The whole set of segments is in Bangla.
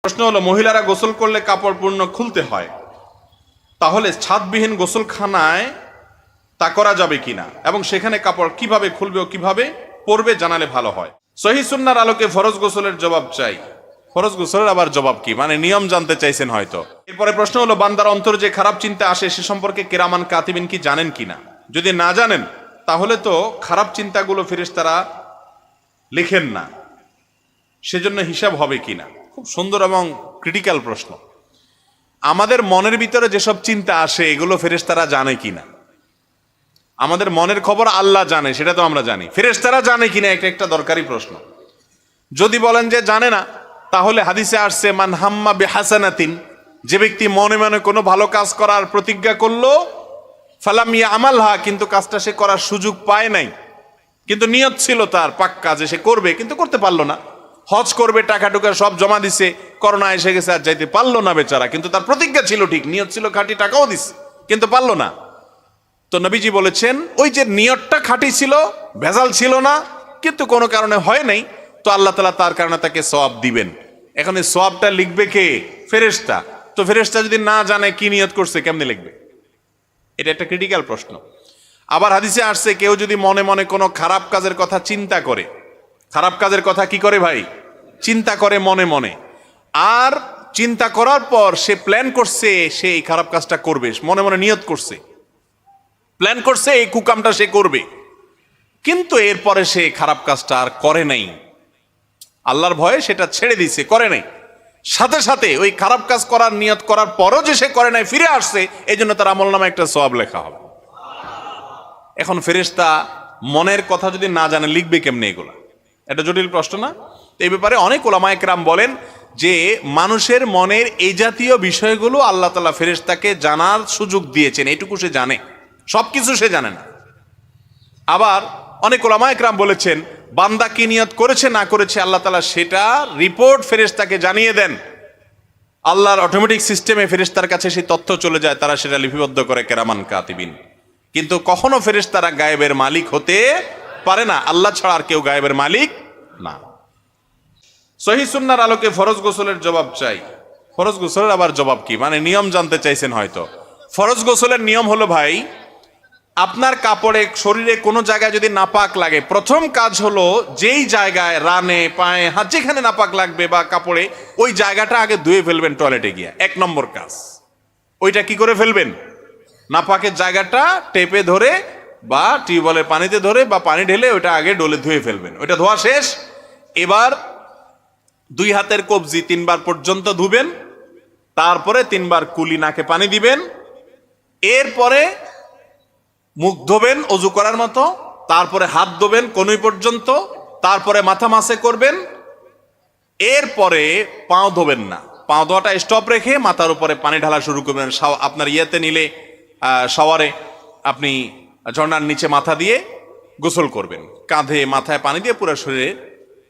প্রশ্ন হলো, মহিলারা গোসল করলে কাপড় পূর্ণ খুলতে হয়, তাহলে ছাদবিহীন গোসলখানায় তা করা যাবে কিনা এবং সেখানে কাপড় কিভাবে খুলবে ও কিভাবে পরবে জানালে ভালো হয়। সহিহ সুন্নাহর আলোকে ফরজ গোসলের জবাব চাই। ফরজ গোসলের আবার জবাব কি, মানে নিয়ম জানতে চাইছেন হয়তো। এরপরে প্রশ্ন হলো, বান্দার অন্তর যে খারাপ চিন্তা আসে সে সম্পর্কে কিরামান কাতিবিন কি জানেন কিনা। যদি না জানেন তাহলে তো খারাপ চিন্তাগুলো ফেরেশতারা লিখেন না, সেজন্য হিসাব হবে কিনা। খুব সুন্দর এবং ক্রিটিক্যাল প্রশ্ন। আমাদের মনের ভিতরে যেসব চিন্তা আসে এগুলো ফেরেশতারা জানে কিনা। আমাদের মনের খবর আল্লাহ জানে, সেটা তো আমরা জানি, ফেরেশতারা জানে কিনা এটা একটা দরকারি প্রশ্ন। যদি বলেন যে জানে না, তাহলে হাদিসে আসছে মান হাম্মা বিহাসানাতিন, যে ব্যক্তি মনে মনে কোনো ভালো কাজ করার প্রতিজ্ঞা করলো, ফালাম ইয়ামালহা, কিন্তু কাজটা সে করার সুযোগ পায় নাই, কিন্তু নিয়ত ছিল তার পাক্কা যে সে করবে, কিন্তু করতে পারলো না। হজ করবে, টাকা টুকা সব জমা দিছে, করোনা এসে গেছে, আর যাইতে পারলো না বেচারা, কিন্তু তার প্রতিজ্ঞা ছিল ঠিক, নিয়ত ছিল খাঁটি, টাকাও দিছে, কিন্তু পারলো না। তো নবীজি বলেছেন ওই যে নিয়তটা খাঁটি ছিল, ভেজাল ছিল না, কিন্তু কোনো কারণে হয় নাই, তো আল্লাহ তাআলা তার কারণে তাকে সওয়াব দিবেন। এখন এই সওয়াবটা লিখবে কে? ফেরেশতা। তো ফেরেশতা যদি না জানে কি নিয়ত করছে, কেমনে লিখবে? এটা একটা ক্রিটিক্যাল প্রশ্ন। আবার হাদিসে আসছে কেউ যদি মনে মনে কোনো খারাপ কাজের কথা চিন্তা করে, খারাপ কাজের কথা কি করে ভাই? চিন্তা করে মনে মনে, আর চিন্তা করার পর সে প্ল্যান করছে সে এই খারাপ কাজটা করবে, মনে মনে নিয়ত করছে, প্ল্যান করছে এই কুকামটা সে করবে, কিন্তু এরপরে সে খারাপ কাজটা আর করে নাই, আল্লাহর ভয়ে সেটা ছেড়ে দিছে, করে নাই, সাথে সাথে ওই খারাপ কাজ করার নিয়ত করার পরও যে সে করে নাই, ফিরে আসছে, এই জন্য তার আমলনামা একটা সওয়াব লেখা হবে। এখন ফেরেশতা মনের কথা যদি না জানে লিখবে কেমনে এগুলা? এটা জটিল প্রশ্ন না? এই ব্যাপারে অনেক উলামায়ে কেরাম বলেন যে মানুষের মনের এই জাতীয় বিষয়গুলো আল্লাহ তাআলা ফেরেশতাকে জানার সুযোগ দিয়েছেন, এইটুকু সে জানে, সবকিছু সে জানে না। আবার অনেক উলামায়ে কেরাম বলেছেন বান্দা কি নিয়ত করেছে না করেছে আল্লাহ তাআলা সেটা রিপোর্ট ফেরেশতাকে জানিয়ে দেন। আল্লাহর অটোমেটিক সিস্টেমে ফেরেশতার কাছে সেই তথ্য চলে যায়, তারা সেটা লিপিবদ্ধ করে কেরামান কাতিবিন। কিন্তু কখনো ফেরেশতারা গায়েবের মালিক হতে পারে না, আল্লাহ ছাড়া আর কেউ গায়েবের মালিক না। সহিহ সুন্নাহর আলোকে ফরজ গোসলের জবাব চাই। ফরজ গোসলের আবার জবাব কি, মানে নিয়ম জানতে চাইছেন হয়তো। ফরজ গোসলের নিয়ম হলো ভাই, আপনার কাপড়ে শরীরে কোনো জায়গায় যদি নাপাক লাগে, প্রথম কাজ হলো যেই জায়গায় রানে পায়ে হাত যেখানে নাপাক লাগবে বা কাপড়ে, ওই জায়গাটা আগে ধুয়ে ফেলবেন টয়লেটে গিয়ে, 1 নম্বর কাজ। ওইটা কি করে ফেলবেন? নাপাকের জায়গাটা টেপে ধরে বা টিউবওয়েলের পানিতে ধরে বা পানি ঢেলে ওইটা আগে ডলে ধুয়ে ফেলবেন। ওইটা ধোয়া শেষ, এবার 2 হাতের কবজি 3 বার পর্যন্ত ধুবেন, তারপরে 3 বার কুলি নাকে পানি দিবেন, এরপরে মুখ ধোবেন অজু করার মতো, তারপরে হাত ধোবেন কনুই পর্যন্ত, তারপরে মাথা মাসে করবেন, এরপরে পাও ধোবেন না, পাও ধোয়াটা স্টপ রেখে মাথার উপরে পানি ঢালা শুরু করবেন। আপনার ইয়েতে নিলে শাওয়ারে আপনি ঝর্ণার নিচে মাথা দিয়ে গোসল করবেন, কাঁধে মাথায় পানি দিয়ে পুরো শরীরে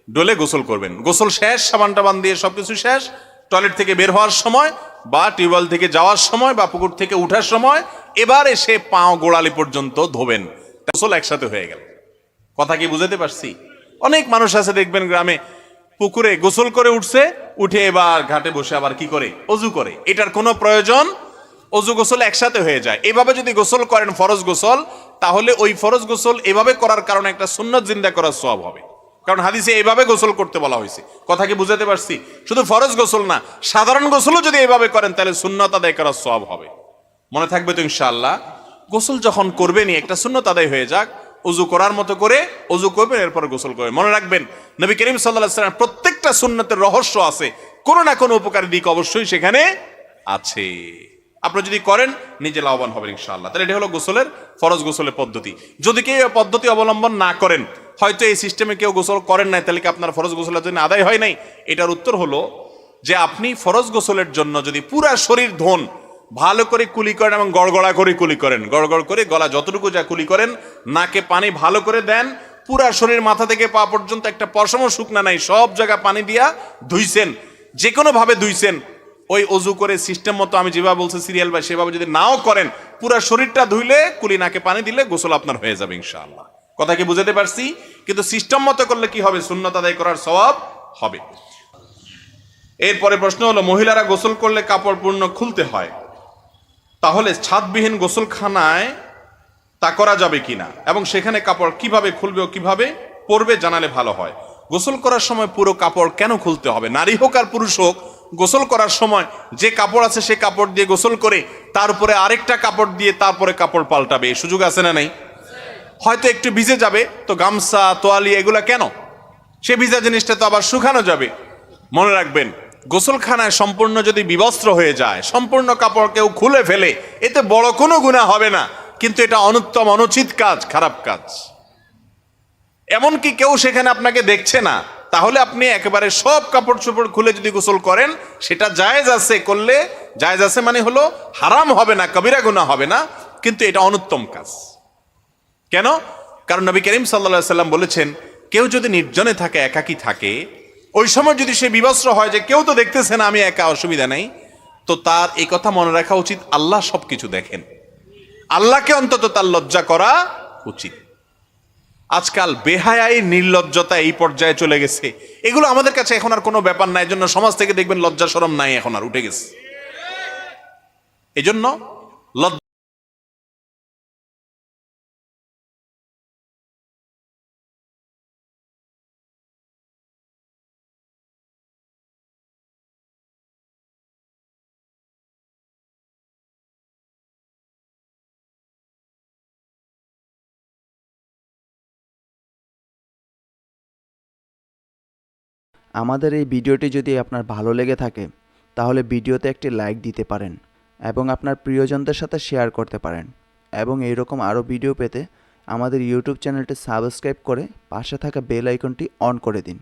ডলে গোসল করবেন। গোসল শেষ, সাবান টাবান দিয়ে সবকিছু শেষ, টয়লেট থেকে বের হওয়ার সময় বা টিউবওয়েল থেকে যাওয়ার সময় বা পুকুর থেকে উঠার সময় এবার এসে পাও গোড়ালি পর্যন্ত ধোবেন। গোসল একসাথে হয়ে গেল। কথা কি বুঝাতে পারছি? অনেক মানুষ আছে দেখবেন গ্রামে পুকুরে গোসল করে উঠছে, উঠে এবার ঘাটে বসে আবার কি করে? অজু করে। এটার কোনো প্রয়োজন? অজু গোসল একসাথে হয়ে যায়। এভাবে যদি গোসল করেন ফরজ গোসল, তাহলে ওই ফরজ গোসল এভাবে করার কারণে একটা সুন্নত জিন্দা করার সওয়াব হবে, কারণ হাদিসে এভাবে গোসল করতে বলা হয়েছে। কথা কি বুঝাতে পারছি? শুধু ফরজ গোসল না, সাধারণ গোসলও যদি এভাবে করেন তাহলে সুন্নত আদায় করার সওয়াব হবে। মনে থাকবে তো ইনশাআল্লাহ? গোসল যখন করবেনই একটা সুন্নত আদায় হয়ে যাক, অজু করার মতো করে অজু করবেন, এরপর গোসল করবেন। মনে রাখবেন নবী করিম সাল্লাল্লাহু আলাইহি ওয়াসাল্লাম প্রত্যেকটা সুন্নতের রহস্য আছে, কোনো না কোনো উপকারী দিক অবশ্যই সেখানে আছে। আপনি যদি করেন নিজে লাভবান হবেন ইনশাআল্লাহ। তাহলে এটা হলো গোসলের, ফরজ গোসলের পদ্ধতি। যদি কেউ এই পদ্ধতি অবলম্বন না করেন, হয়তো এই সিস্টেমে কেউ গোসল করেন নাই, তাহলে কি আপনার ফরজ গোসলের জন্য আদায় হয় নাই? এটার উত্তর হলো যে আপনি ফরজ গোসলের জন্য যদি পুরা শরীর ধোন, ভালো করে কুলি করেন এবং গড়গড়া করে কুলি করেন, গড়গড় করে গলা যতটুকু যা কুলি করেন, নাকে পানি ভালো করে দেন, পুরা শরীর মাথা থেকে পা পর্যন্ত একটা পশমও শুকনা নাই, সব জায়গা পানি দিয়া ধুইছেন, যে কোনো ভাবে ধুইছেন, ওই অজু করে সিস্টেম মতো আমি যেভাবে বলছি সিরিয়াল বা সেভাবে যদি নাও করেন, পুরা শরীরটা ধুইলে কুলি নাকে পানি দিলে গোসল আপনার হয়ে যাবে ইনশাআল্লাহ। কথা কি বুঝাতে পারছি? কিন্তু সিস্টেম মতো করলে কি হবে? সুন্নত আদায় করার সওয়াব হবে। এরপরে প্রশ্ন হলো, মহিলারা গোসল করলে কাপড় পূর্ণ খুলতে হয়, তাহলে ছাদবিহীন গোসলখানায় তা করা যাবে কিনা এবং সেখানে কাপড় কিভাবে খুলবে ও কিভাবে পরবে জানালে ভালো হয়। গোসল করার সময় পুরো কাপড় কেন খুলতে হবে? নারী হোক আর পুরুষ হোক, গোসল করার সময় যে কাপড় আছে সে কাপড় দিয়ে গোসল করে তার উপরে আরেকটা কাপড় দিয়ে তারপরে কাপড় পাল্টাবে, এই সুযোগ আছে না নেই? হয়তো একটু ভিজে যাবে, তো গামছা তোয়ালি এগুলা কেন? সে ভিজা জিনিসটা তো আবার শুকানো যাবে। মনে রাখবেন, গোসলখানায় সম্পূর্ণ যদি বিবস্ত্র হয়ে যায়, সম্পূর্ণ কাপড় কেউ খুলে ফেলে, এতে বড় কোনো গুনাহ হবে না, কিন্তু এটা অনুত্তম, অনুচিত কাজ, খারাপ কাজ। এমনকি কেউ সেখানে আপনাকে দেখছে না, তাহলে আপনি একেবারে সব কাপড় চোপড় খুলে যদি গোসল করেন, সেটা জায়েজ আছে, করলে জায়েজ আছে মানে হলো হারাম হবে না, কবিরা গুনাহ হবে না, কিন্তু এটা অনুত্তম কাজ। কেন? কারণ নবী করিম সাল্লাল্লাহু আলাইহি সাল্লাম বলেছেন, কেউ যদি নির্জনে থাকে, একাকী থাকে, ওই সময় যদি সে বিবস্ত্র হয় যে কেউ তো দেখতেছে না, আমি একা, অসুবিধা নেই, তো তার এই কথা মনে রাখা উচিত, আল্লাহ সবকিছু দেখেন, আল্লাহকে অন্তত তার লজ্জা করা উচিত। আজকাল বেহায়াই, নির্লজ্জতা এই পর্যায়ে চলে গেছে, এগুলো আমাদের কাছে এখন আর কোনো ব্যাপার নাই। এজন্য সমাজ থেকে দেখবেন লজ্জা শরম নাই, এখন আর উঠে গেছে। এজন্য লজ্জা আমাদের এই ভিডিওটি যদি আপনার ভালো লেগে থাকে তাহলে ভিডিওতে একটি লাইক দিতে পারেন এবং আপনার প্রিয়জনদের সাথে শেয়ার করতে পারেন, এবং এইরকম আরও ভিডিও পেতে আমাদের ইউটিউব চ্যানেলটি সাবস্ক্রাইব করে পাশে থাকা বেল আইকনটি অন করে দিন।